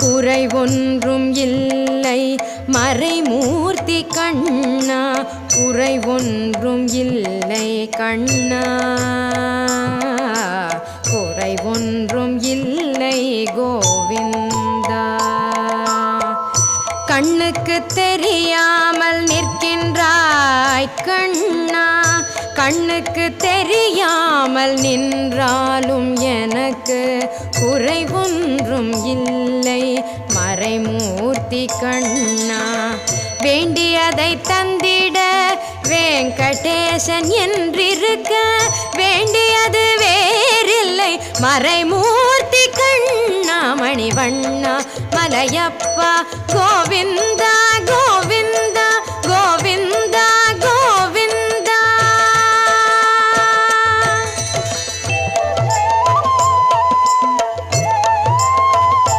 குறை ஒன்றும் இல்லை மறைமூர்த்தி கண்ணா, குறை ஒன்றும் இல்லை கண்ணா, குறை ஒன்றும் இல்லை கோவிந்தா. கண்ணுக்கு தெரியாமல் நிற்கின்றாய் கண்ணா, கண்ணுக்கு தெரியாமல் நின்றாலும் எனக்கு குறை ஒன்றும் இல்லை மறைமூர்த்தி கண்ணா. வேண்டியதை தந்திட வெங்கடேசன் என்றிருக்க, வேண்டியது வேறில்லை மறைமூர்த்தி கண்ணா. மணிவண்ணா மலையப்பா கோவிந்தா கோவிந்தா.